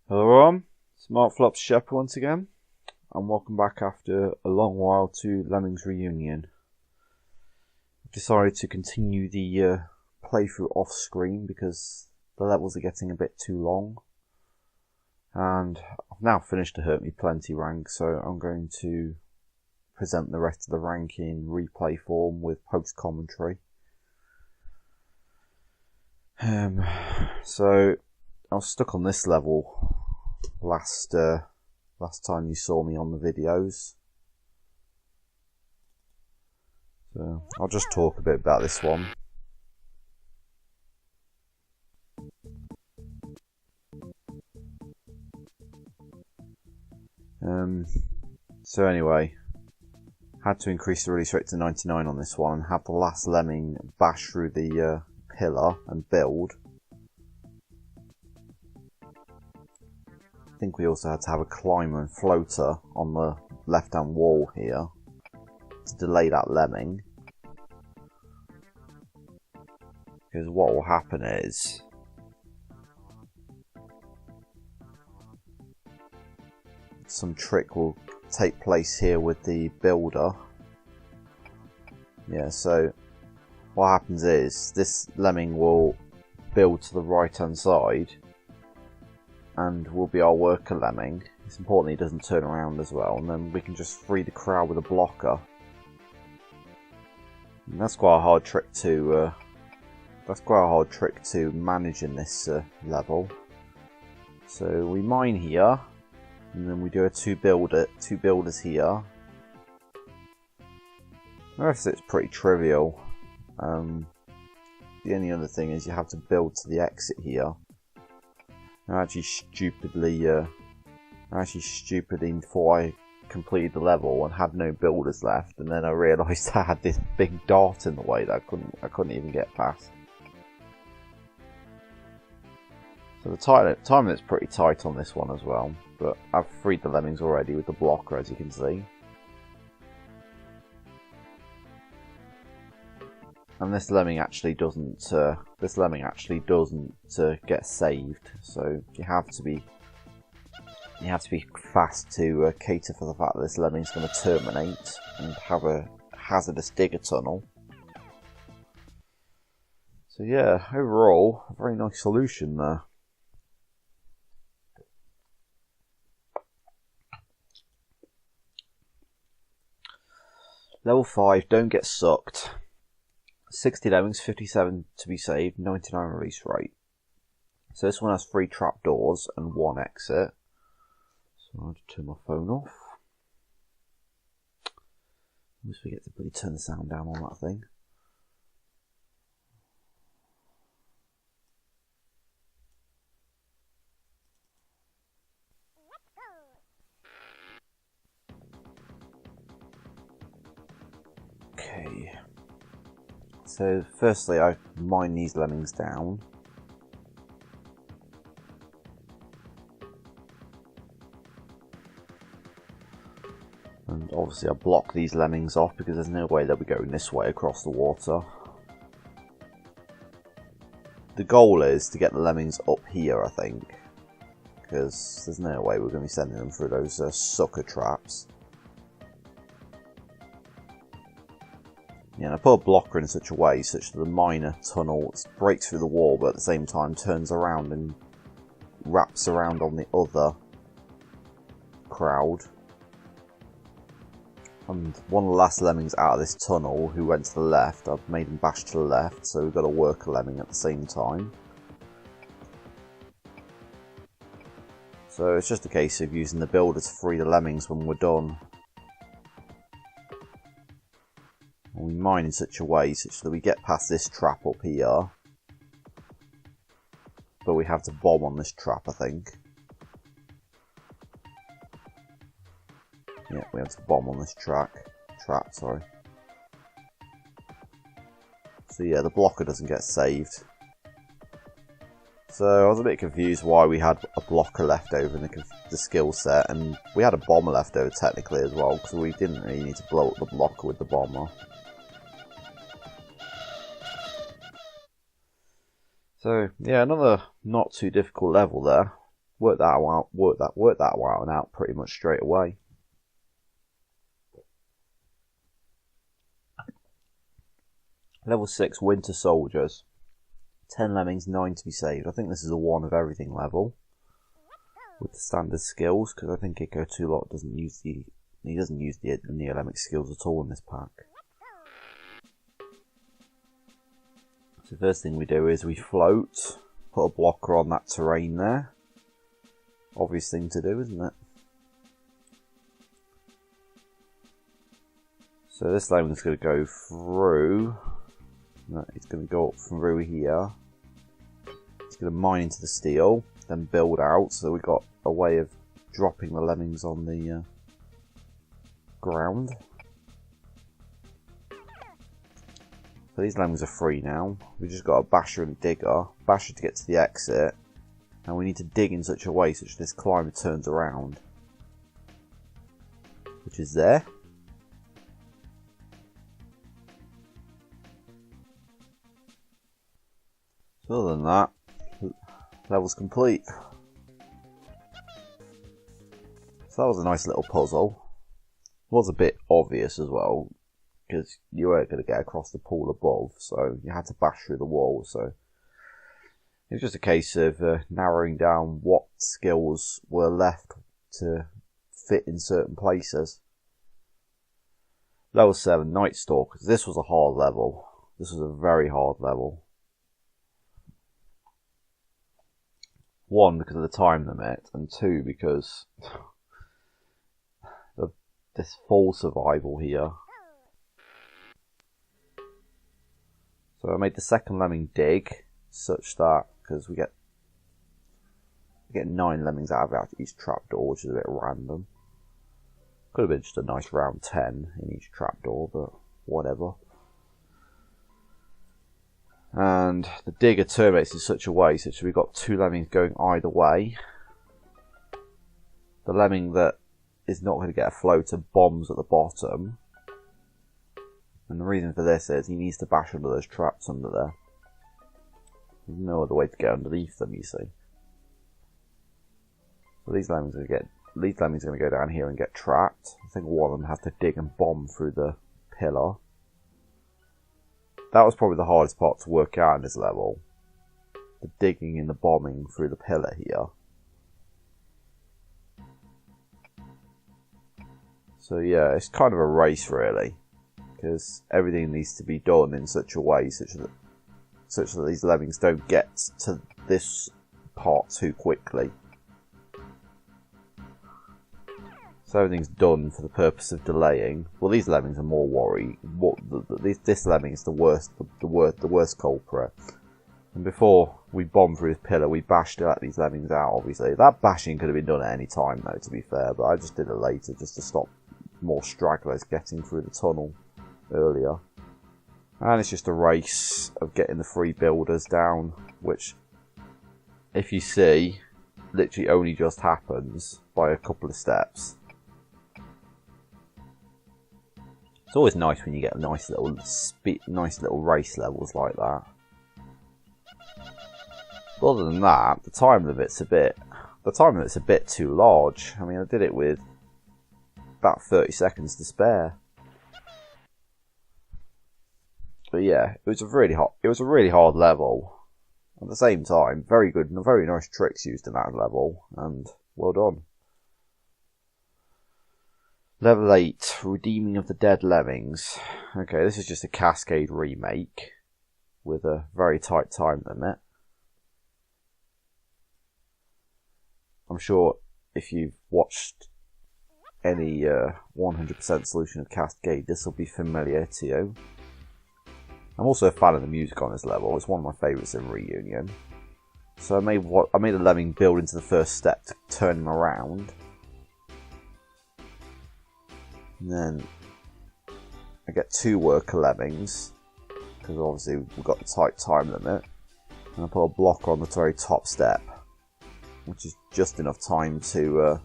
Hello everyone, it's Mark Flops Shepherd once again, and welcome back after a long while to Lemmings Reunion. I've decided to continue the playthrough off screen because the levels are getting a bit too long, and I've now finished the Hurt Me Plenty rank, so I'm going to present the rest of the rank in replay form with post commentary. So I was stuck on this level last time you saw me on the videos, so I'll just talk a bit about this one. So anyway, had to increase the release rate to 99 on this one and have the last lemming bash through the pillar and build. I think we also had to have a climber and floater on the left hand wall here to delay that lemming, because what will happen is some trick will take place here with the builder. Yeah, so what happens is this lemming will build to the right hand side and will be our worker lemming. It's important he doesn't turn around as well, and then we can just free the crowd with a blocker. And that's quite a hard trick to manage in this level. So we mine here, and then we do a two builders here. The rest of it's pretty trivial. The only other thing is you have to build to the exit here. I actually stupidly before I completed the level and had no builders left, and then I realised I had this big dart in the way that I couldn't even get past. So the time is pretty tight on this one as well, but I've freed the lemmings already with the blocker, as you can see. And this lemming actually doesn't get saved, so you have to be fast to cater for the fact that this lemming is going to terminate and have a hazardous digger tunnel. So yeah, overall, a very nice solution there. Level 5, don't get sucked. 60 lemmings, 57 to be saved, 99 release rate. So this one has 3 trapdoors and 1 exit. So I'll just turn my phone off. I always forget to really turn the sound down on that thing. Okay. So firstly I mine these lemmings down. And obviously I block these lemmings off because there's no way they'll be going this way across the water. The goal is to get the lemmings up here, I think, because there's no way we're going to be sending them through those sucker traps. Yeah, and I put a blocker in such a way such that the miner tunnel breaks through the wall, but at the same time turns around and wraps around on the other crowd. And one of the last lemmings out of this tunnel who went to the left, I've made him bash to the left, so we've got a worker lemming at the same time. So it's just a case of using the builder to free the lemmings when we're done. And we mine in such a way such that we get past this trap up here, but we have to bomb on this trap, I think. Yeah, we have to bomb on this trap, sorry. So yeah, the blocker doesn't get saved. So I was a bit confused why we had a blocker left over in the skill set, and we had a bomber left over technically as well, because we didn't really need to blow up the blocker with the bomber. So yeah, another not too difficult level there. work that one out pretty much straight away. Level 6 Winter Soldiers. 10 lemmings, 9 to be saved. I think this is a 1 of everything level with the standard skills, because I think Echo 2 Lot doesn't use the Neo-Lemming skills at all in this pack. So the first thing we do is we float, put a blocker on that terrain there. Obvious thing to do, isn't it? So this lemming's going to go through. It's going to go up through here. It's going to mine into the steel, then build out. So we've got a way of dropping the lemmings on the ground. So these lemmings are free now. We've just got a basher and a digger. Basher to get to the exit. And we need to dig in such a way such this climber turns around. Which is there. So other than that, level's complete. So that was a nice little puzzle. It was a bit obvious as well, because you weren't going to get across the pool above, so you had to bash through the wall. So it was just a case of narrowing down what skills were left to fit in certain places. Level 7, Night Stalkers. This was a hard level. This was a very hard level. 1, because of the time limit, and 2, because of this full survival here. So I made the second lemming dig, such that, because we get 9 lemmings out of each trapdoor, which is a bit random. Could have been just a nice round 10 in each trapdoor, but whatever. And the digger terminates in such a way such that we've got 2 lemmings going either way. The lemming that is not going to get a floater bombs at the bottom. And the reason for this is he needs to bash under those traps under there. There's no other way to get underneath them, you see. So these lemmings are going to go down here and get trapped. I think one of them has to dig and bomb through the pillar. That was probably the hardest part to work out in this level. The digging and the bombing through the pillar here. So yeah, it's kind of a race really. Because everything needs to be done in such a way such that these lemmings don't get to this part too quickly. So everything's done for the purpose of delaying. Well, these lemmings are more worried. This lemming is the worst culprit. And before we bombed through this pillar, we bashed these lemmings out. Obviously, that bashing could have been done at any time, though. To be fair, but I just did it later, just to stop more stragglers getting through the tunnel earlier. And it's just a race of getting the free builders down, which, if you see, literally only just happens by a couple of steps. It's always nice when you get nice little race levels like that. But other than that, the time limit's a bit too large. I mean, I did it with about 30 seconds to spare. But yeah, it was a really hard level. At the same time, very good and very nice tricks used in that level, and well done. Level 8, Redeeming of the Dead Lemmings. Okay, this is just a Cascade remake with a very tight time limit. I'm sure if you've watched any 100% solution of Cascade, this will be familiar to you. I'm also a fan of the music on this level. It's one of my favourites in Reunion. So I made a lemming build into the first step to turn him around. And then I get 2 worker lemmings, because obviously we've got the tight time limit. And I put a block on the very top step, which is just enough time to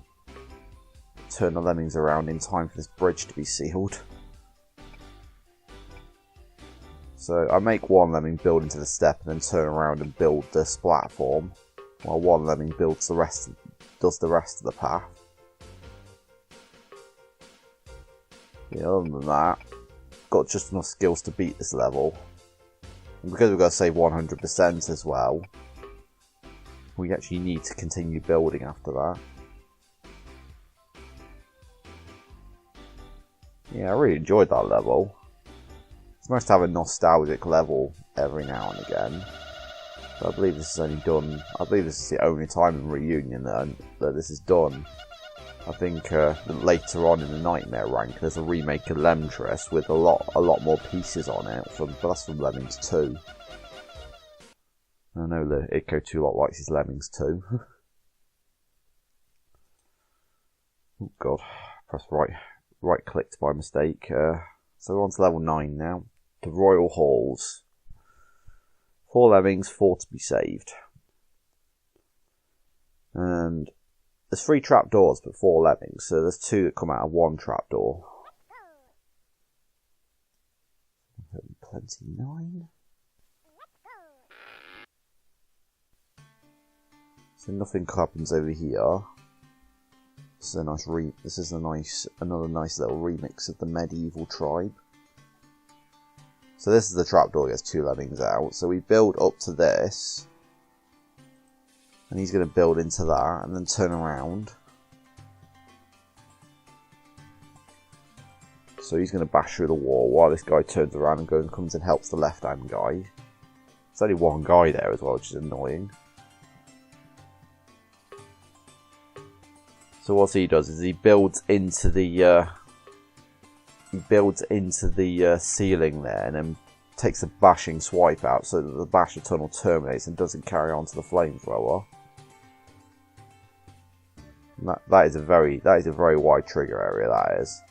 turn the lemmings around in time for this bridge to be sealed. So I make 1 lemming build into the step and then turn around and build this platform. while one lemming does the rest of the path. Yeah, other than that, got just enough skills to beat this level. And because we've got to save 100% as well, we actually need to continue building after that. Yeah, I really enjoyed that level. It's nice to have a nostalgic level every now and again. But I believe this is only done. I believe this is the only time in Reunion that this is done. I think later on in the Nightmare rank, there's a remake of Lemmings with a lot more pieces on it. But that's from Lemmings 2. I know the Ico 2 lot likes his Lemmings 2. Oh god, press right clicked by mistake. So we're on to level 9 now. The Royal Halls. 4 lemmings, 4 to be saved. And there's 3 trapdoors but 4 lemmings, so there's 2 that come out of 1 trapdoor. Plenty 9. So nothing happens over here. This is another nice little remix of the medieval tribe. So this is the trapdoor that gets 2 lemmings out. So we build up to this. And he's going to build into that and then turn around. So he's going to bash through the wall while this guy turns around and comes and helps the left-hand guy. There's only one guy there as well, which is annoying. So what he does is he builds into the ceiling there, and then takes a bashing swipe out so that the basher tunnel terminates and doesn't carry on to the flamethrower. That is a very wide trigger area. That is.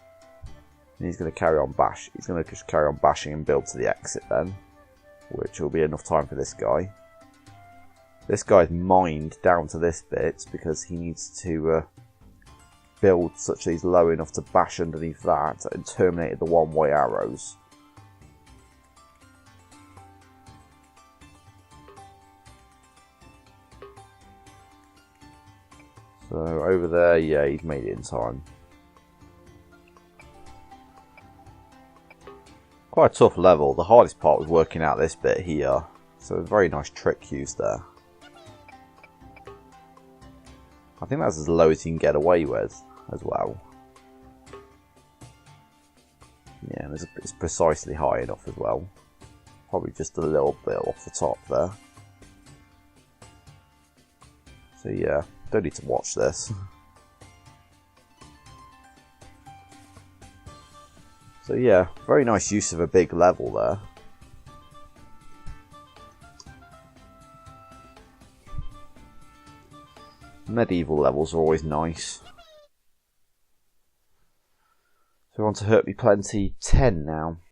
And he's going to carry on bash. He's going to just carry on bashing and build to the exit then, which will be enough time for this guy. This guy's mined down to this bit because he needs to build such that he's low enough to bash underneath that and terminate the one-way arrows. So over there, yeah, he's made it in time. Quite a tough level. The hardest part was working out this bit here. So a very nice trick used there. I think that's as low as you can get away with as well. Yeah, and it's precisely high enough as well. Probably just a little bit off the top there. So yeah, don't need to watch this. So yeah, very nice use of a big level there. Medieval levels are always nice. So we're on to Hurt Me Plenty 10 now.